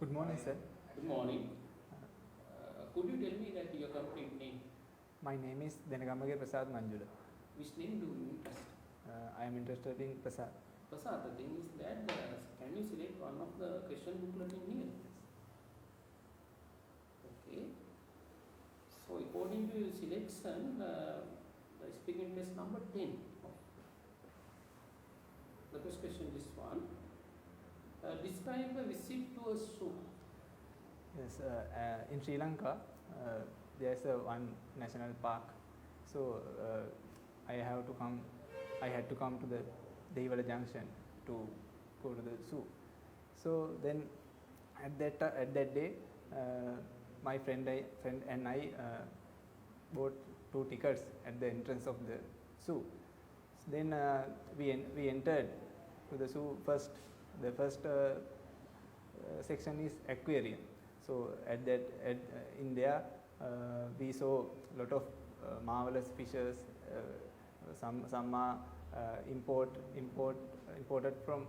Good morning, sir. Good morning. Could you tell me that your complete name? My name is Denagamage Prasad Manjula. Which name do you interest? I am interested in Prasad. Prasad, the thing is that can you select one of the question booklet in here? Okay. So according to your selection, the speaking test number 10. The first question is one. Describe a visit to a zoo. Yes, in Sri Lanka, there is one national park. So I had to come to the Dehiwala Junction to go to the zoo. So then, at that day, my friend and I bought 2 tickets at the entrance of the zoo. Then we entered to the zoo first. The first section is aquarium. So in there we saw a lot of marvelous fishes. Some are imported from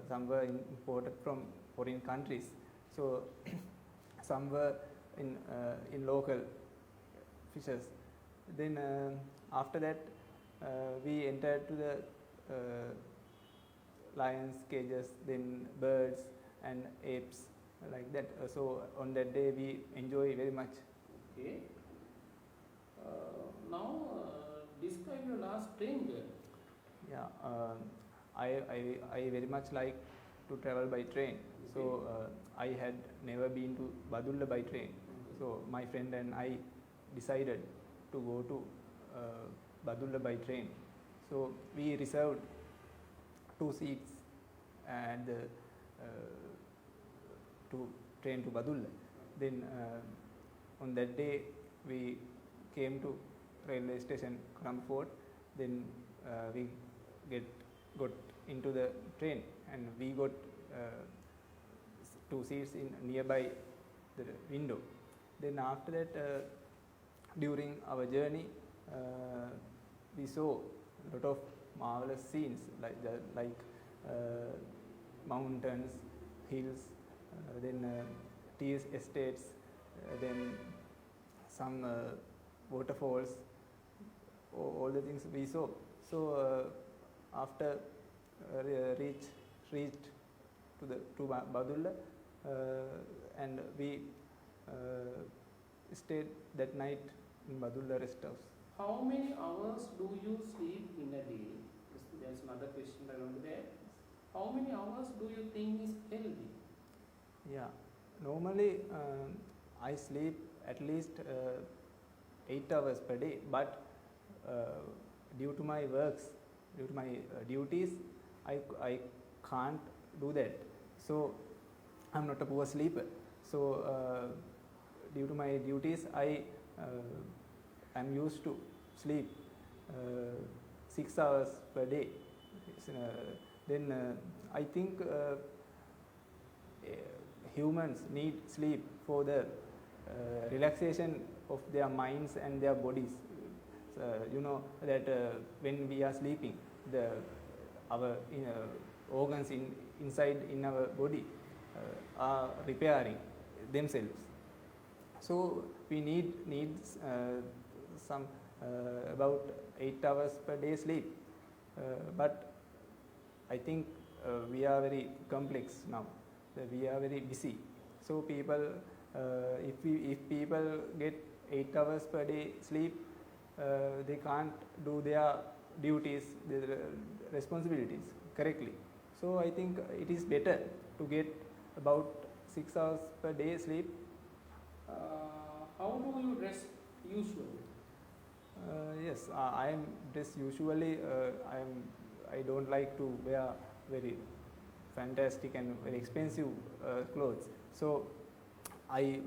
some were imported from foreign countries. So some were in local fishes. Then after that we entered to the lions cages, then birds and apes, like that. So on that day we enjoy very much. Okay. Now describe your last train journey. Yeah, I very much like to travel by train. Okay. So I had never been to Badulla by train. Okay. So my friend and I decided to go to Badulla by train. So we reserved 2 seats and to train to Badulla. Then on that day we came to railway station Colombo Fort. Then we got into the train and we got 2 seats in nearby the window. Then after that, during our journey, we saw a lot of marvelous scenes like mountains, hills, then tea estates, then some waterfalls, all the things we saw. So after reached to Badulla, and we stayed that night in Badulla rest house. How many hours do you sleep in a day? There's another question around there. How many hours do you think is healthy? Yeah, normally I sleep at least 8 hours per day, but due to my works, due to my duties, I can't do that. So I'm not a poor sleeper. So due to my duties, I'm used to sleep 6 hours per day. Then I think humans need sleep for the relaxation of their minds and their bodies. You know that when we are sleeping, our organs inside in our body are repairing themselves. So we need some about 8 hours per day sleep. But I think we are very complex now. We are very busy. So people, if people get 8 hours per day sleep, they can't do their duties, their responsibilities correctly. So I think it is better to get about 6 hours per day sleep. How do you dress usually? Yes, I am dressed usually. I don't like to wear very fantastic and very expensive clothes. So I,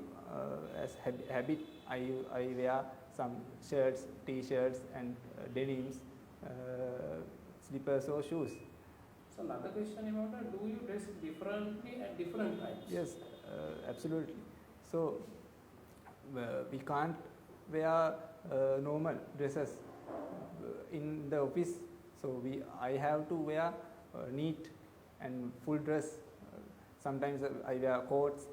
as habit, I wear some shirts, t-shirts, and denims, slippers or shoes. So another question about that: do you dress differently at different times? Yes, absolutely. So we can't wear normal dresses in the office. So I have to wear neat and full dress sometimes I wear coats,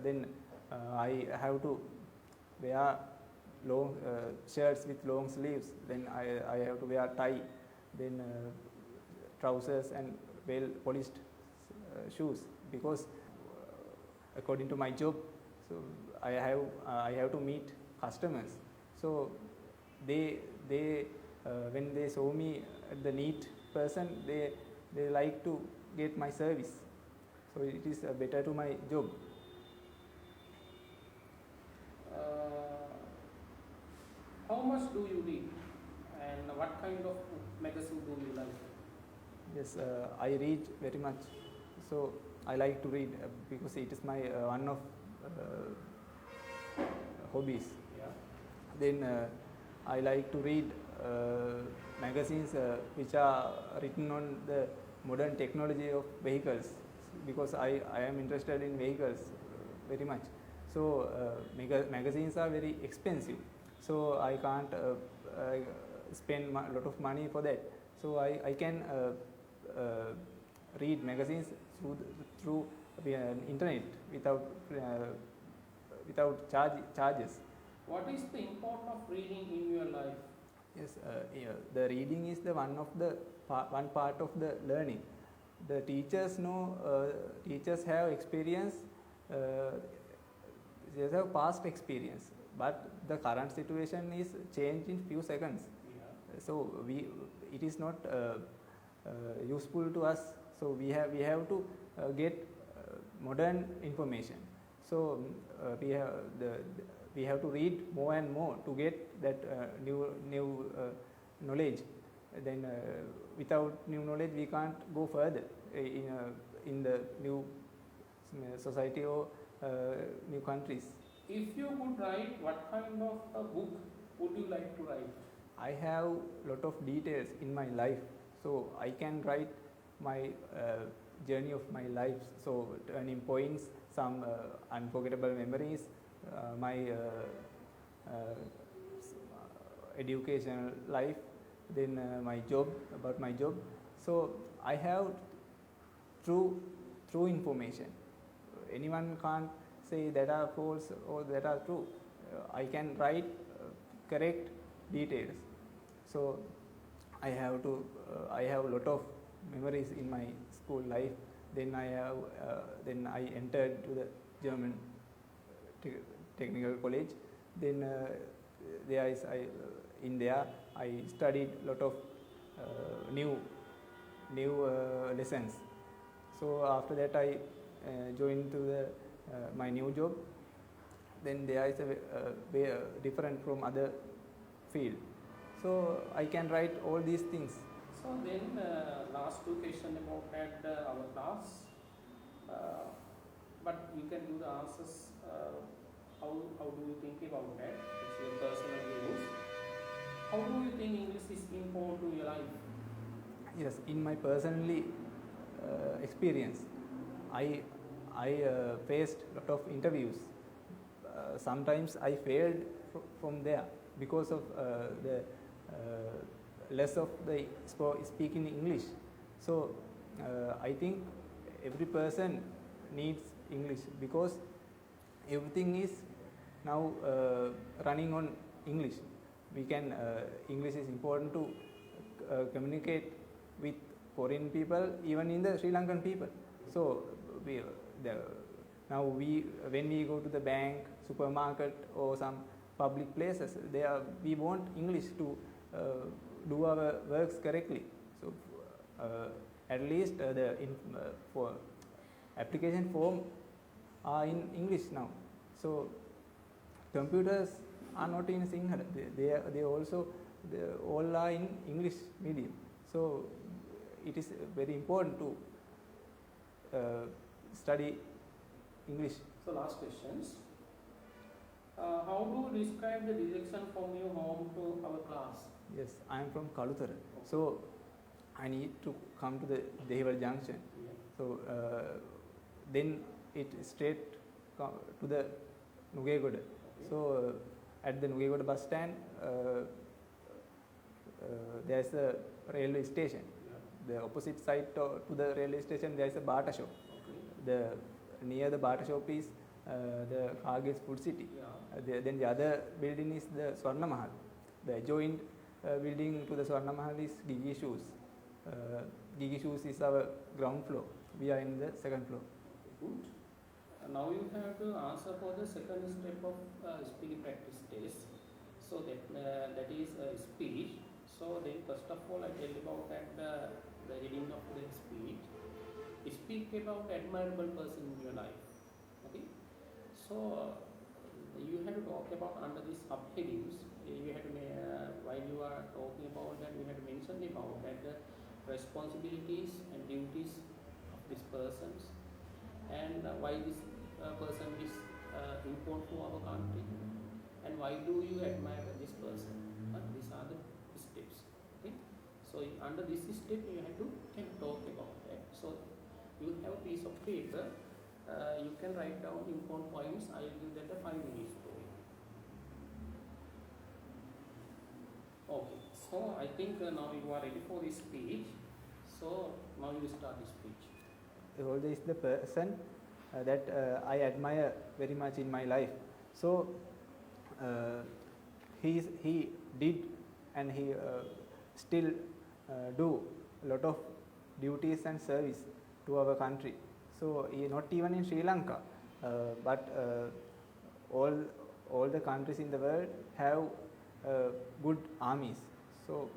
then I have to wear long shirts with long sleeves, then I have to wear tie, then trousers and well polished shoes, because according to my job, so I have to meet customers. So they when they saw me the neat person, they like to get my service. So it is better to my job. How much do you read, and what kind of magazine do you like? Yes, I read very much. So I like to read because it is my one of hobbies. Yeah. Then I like to read magazines which are written on the modern technology of vehicles, because I am interested in vehicles very much. So magazines are very expensive, so I can't spend a lot of money for that. So I can read magazines through internet without charges. What is the importance of reading in your life? Yes, the reading is the one part of the learning. The teachers know, teachers have experience, they have past experience, but the current situation is changed in few seconds. Yeah. So it is not useful to us. So we have to get modern information. So we have to read more and more to get that new knowledge. Then without new knowledge we can't go further in the new society or new countries. If you could write, what kind of a book would you like to write? I have lot of details in my life, so I can write my journey of my life. So turning points, some unforgettable memories, my educational life, then my job, about my job. So I have true information. Anyone can't say that are false or that are true. I can write correct details. So I have a lot of memories in my school life. Then I entered to the German technical college. Then in there I studied a lot of new lessons. So after that I joined to my new job. Then there is a way different from other field. So I can write all these things. So then last two questions about that our class, but you can do the answers. How do you think about that? It's your personal views. How do you think English is important to your life? Yes, in my personally experience, I faced a lot of interviews. Sometimes I failed from there because of the less of the speaking English. So I think every person needs English, because everything is now running on English. English is important to communicate with foreign people, even in the Sri Lankan people. So when we go to the bank, supermarket or some public places, we want English to do our works correctly. So at least for application form are in English now. So computers are not in Sinhala. They all are in English medium. So it is very important to study English. So last questions. How do you describe the direction from your home to our class? Yes, I am from Kaluthara. So I need to come to the Dehiwala junction. Yeah. So then it straight to the Nugegoda. Okay. So at the Nugegoda bus stand, there is a railway station. Yeah. The opposite side to the railway station, there is a Bata shop. Okay. the near the barber shop is the Kargil's Food City. Then the other building is the Swarna Mahal. The adjoined building to the Swarna Mahal is Gigi Shoes. Gigi Shoes is our ground floor. We are in the second floor. Good. Now you have to answer for the second step of speaking practice test. So that is speech. So then first of all I tell you about the heading of the speech. Speak about admirable person in your life. Okay. So you have to talk about under these subheadings. You have to while you are talking about that, you have to mention about that the responsibilities and duties of these persons, and why this person is important to our country, and why do you admire this person. These are the steps. Okay. So under this step you have to talk about that. So you have a piece of paper. You can write down important points. I will give that a 5 minutes for you. Okay. So I think now you are ready for this speech. So now you start the speech. Soldier is the person that I admire very much in my life. So he did and he still do a lot of duties and service to our country. So not even in Sri Lanka, but all the countries in the world have good armies. So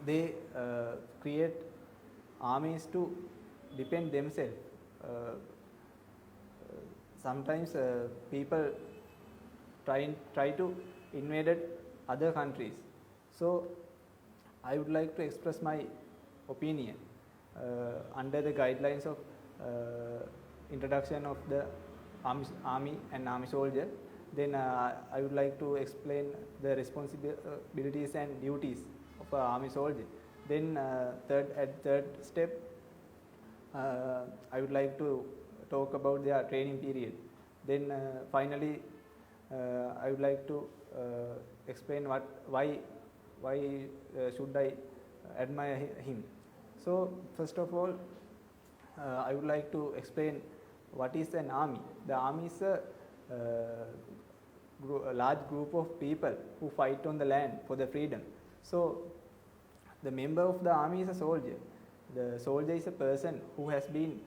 they create armies to defend themselves. Sometimes people try to invade other countries. So I would like to express my opinion under the guidelines of introduction of the army and army soldier. Then I would like to explain the responsibilities and duties of an army soldier. Then third step, I would like to talk about their training period. Then finally, I would like to explain why should I admire him. So first of all, I would like to explain what is an army. The army is a large group of people who fight on the land for the freedom. So the member of the army is a soldier. The soldier is a person who has been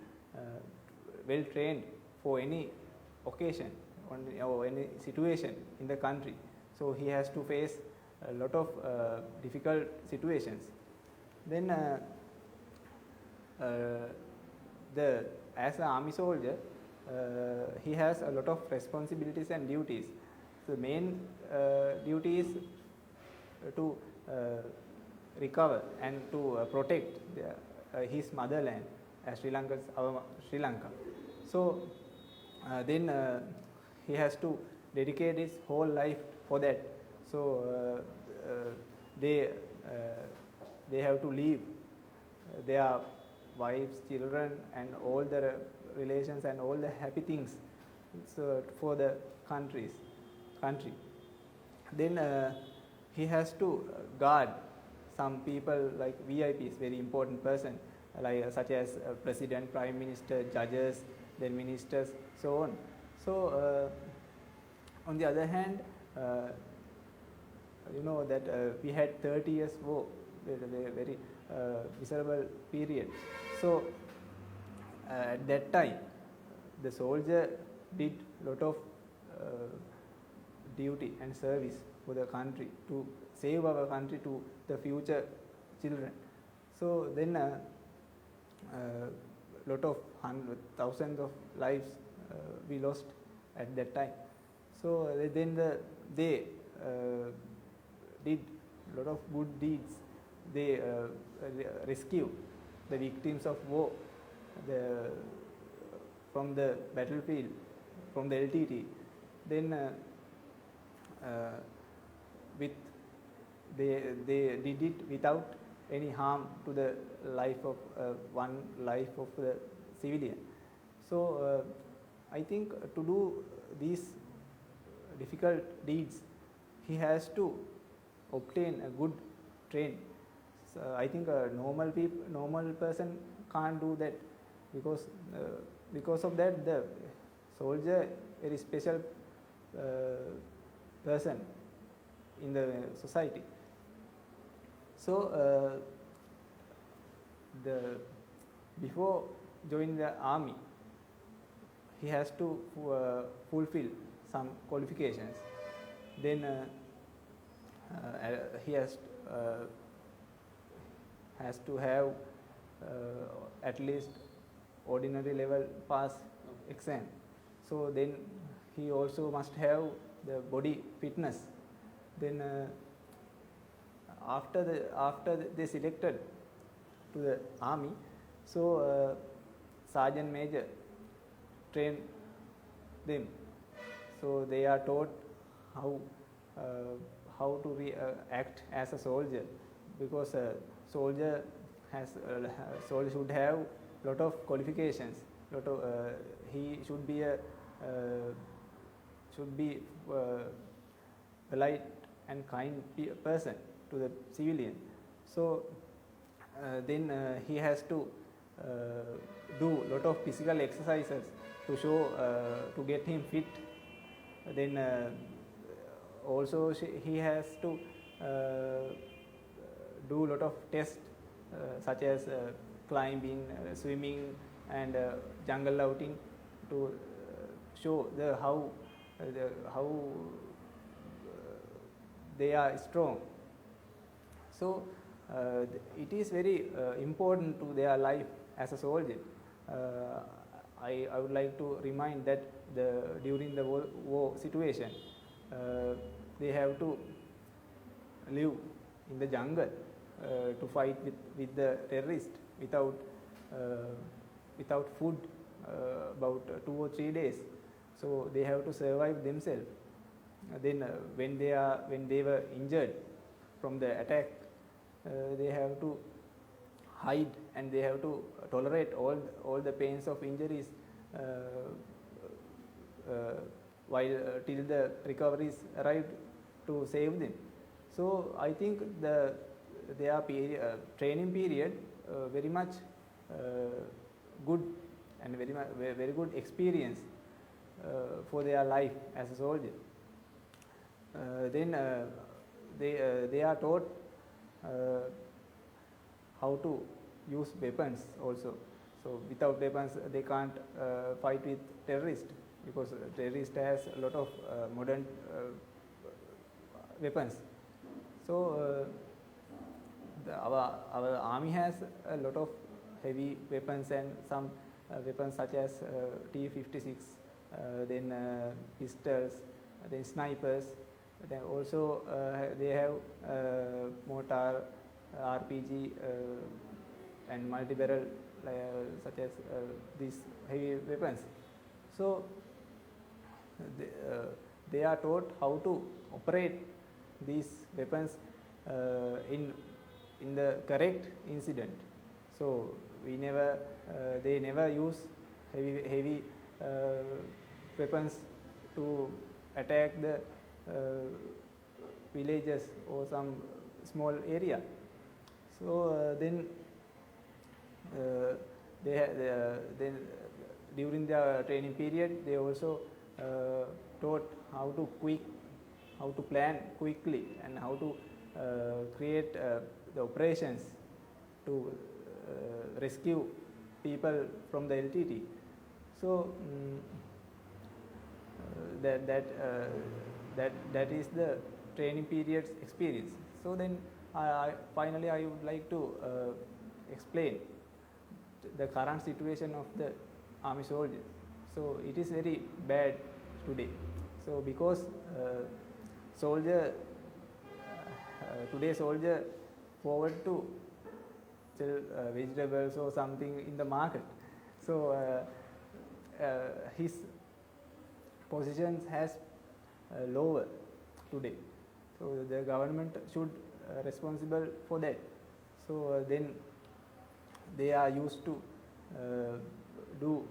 well trained for any occasion or any situation in the country. So he has to face a lot of difficult situations. Then as an army soldier, he has a lot of responsibilities and duties. The main duty is to recover and to protect his motherland, as Sri Lanka. So then he has to dedicate his whole life for that. So they have to leave their wives, children, and all the relations and all the happy things for the country. Then he has to guard some people like VIPs, very important person, like such as president, prime minister, judges, then ministers, so on. So on the other hand, you know that we had 30 years war, very miserable period. So at that time, the soldier did a lot of duty and service for the country to save our country to the future children. So then lot of thousands of lives we lost at that time. So then they did a lot of good deeds. They rescue the victims of war from the battlefield, from the LTT. Then they did it without any harm to the life of one life of the civilian. So I think to do these difficult deeds, he has to obtain a good training. So I think a normal person can't do that. because because of that the soldier very special person in the society. So the before joining the army, he has to fulfill some qualifications. Then he has to have at least ordinary level pass exam. So then he also must have the body fitness. Then after they selected to the army, so sergeant major train them. So they are taught how to act as a soldier, because a soldier should have lot of qualifications. He should be a polite and kind person to the civilian. So then he has to do lot of physical exercises to show to get him fit. Then also he has to do lot of tests such as climbing, swimming, and jungle outing to show how they are strong. So it is very important to their life as a soldier. I would like to remind that during the war situation, they have to live in the jungle to fight with the terrorists without food about 2 or 3 days. So they have to survive themselves. Then when they were injured from the attack, they have to hide and they have to tolerate all the pains of injuries while till the recoveries arrived to save them. So I think their training period very much good and very good experience for their life as a soldier. Then they are taught how to use weapons also. So without weapons they can't fight with terrorists, because terrorists has a lot of modern weapons. So our army has a lot of heavy weapons and some weapons such as T-56, then pistols, then snipers. Then also they have mortar, RPG, and multi-barrel such as these heavy weapons. So they are taught how to operate these weapons in the correct incident. So they never use heavy weapons to attack the villages or some small area. So then during the training period they also taught how to plan quickly and how to create the operations to rescue people from the LTT. So that is the training period's experience. So then finally I would like to explain the current situation of the army soldier. So it is very bad today. So because today's soldier forward to sell vegetables or something in the market. So his positions has lower today. So the government should responsible for that. So then they are used to do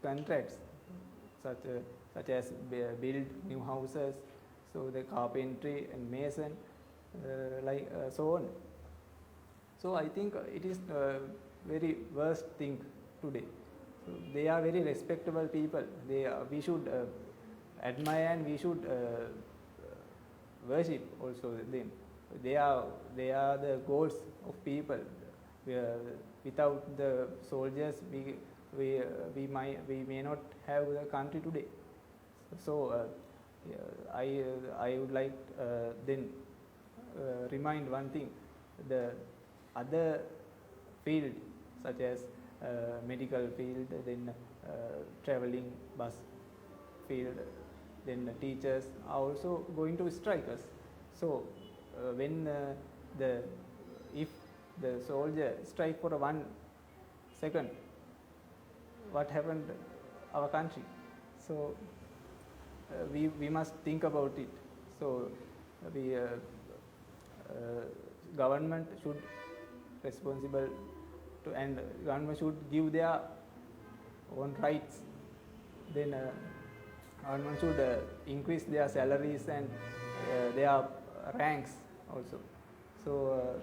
contracts such as build new houses, so the carpentry and mason, so on. So I think it is very worst thing today. So they are very respectable people. We should admire and we should worship also them. They are the gods of people. Without the soldiers, we may not have the country today. So I would like then remind one thing: the other field such as medical field, then traveling bus field, then the teachers are also going to strike us. So when if the soldier strike for 1 second, what happened our country? So we must think about it. So we government should responsible to, and government should give their own rights. Then government should increase their salaries and their ranks also. So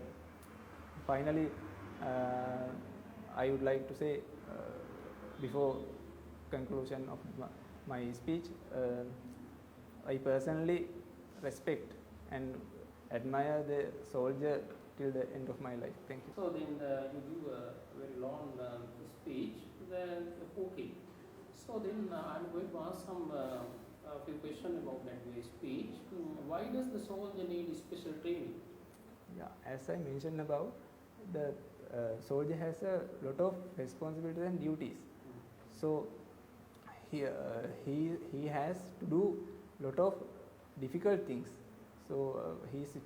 finally, I would like to say before conclusion of my speech, I personally respect and admire the soldier till the end of my life. Thank you. So then you give a very long speech, then okay. So then I'm going to ask some a few questions about that speech. Why does the soldier need special training? Yeah, as I mentioned above, the soldier has a lot of responsibilities and duties. So he has to do lot of difficult things. So he is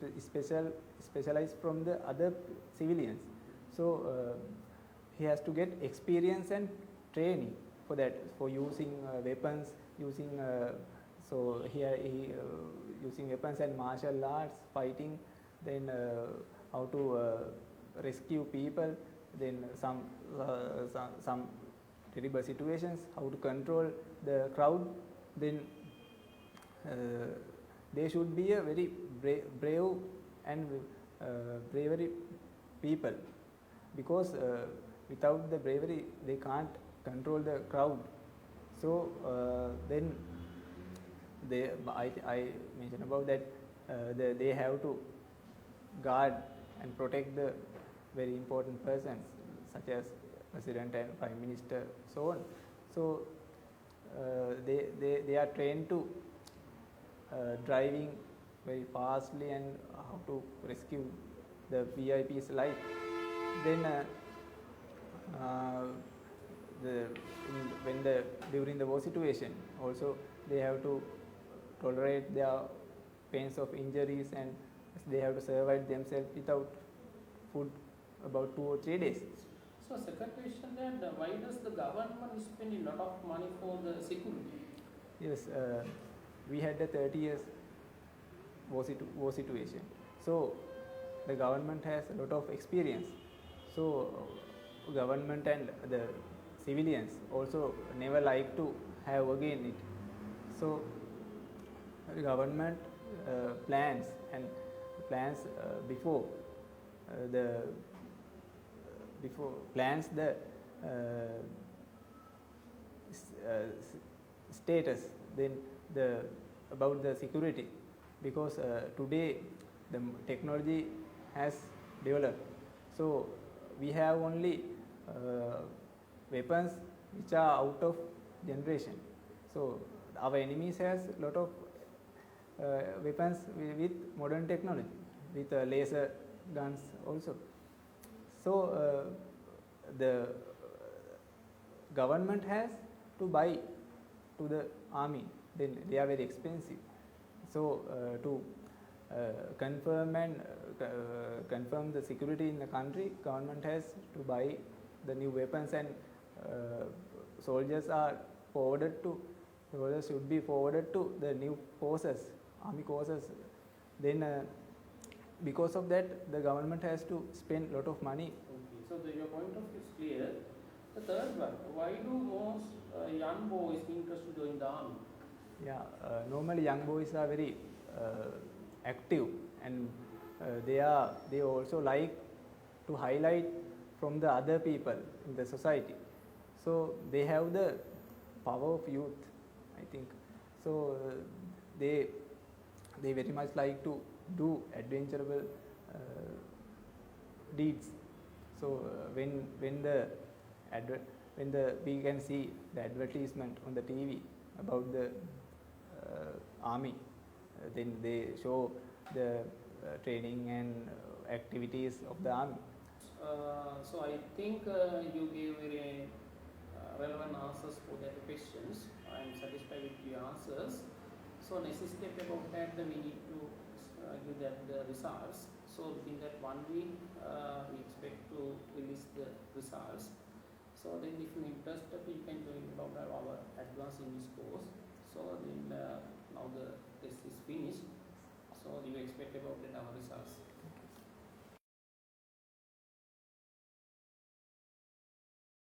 specialized from the other civilians. So he has to get experience and training for that, for using weapons, using so here he using weapons and martial arts, fighting, then how to rescue people, then some terrible situations, how to control the crowd. Then they should be a very brave and bravery people, because without the bravery they can't control the crowd. So then I mentioned about that they have to guard and protect the very important persons such as President and Prime Minister, so on. So they are trained to driving very fastly and how to rescue the VIP's life. Then during the war situation also they have to tolerate their pains of injuries, and they have to survive themselves without food about 2 or 3 days. So second question, then why does the government spend a lot of money for the security? Yes, we had a 30 years war situation. So the government has a lot of experience. So government and the civilians also never like to have again it. So the government plans before the status, then about the security, because today the technology has developed. So we have only weapons which are out of generation. So our enemies has a lot of weapons with modern technology, with laser guns also. So the government has to buy to the army, then they are very expensive. So to confirm the security in the country, government has to buy the new weapons, and soldiers should be forwarded to the new forces, army forces. Then because of that, the government has to spend a lot of money. Okay, so your point of view is clear. The third one, why do most young boys interested to join the army? Yeah, normally young boys are very active, and they also like to highlight from the other people in the society. So they have the power of youth, I think. So they very much like to do adventurable deeds. So when we can see the advertisement on the TV about the army, then they show the training and activities of the army. So I think you gave very relevant answers for that questions. I am satisfied with your answers. So next step about that, we need to give that the results. So within that 1 week, we expect to release the results. So then if you're interested, you can join about our advanced English course. So then now the test is finished. So you expect about that our results.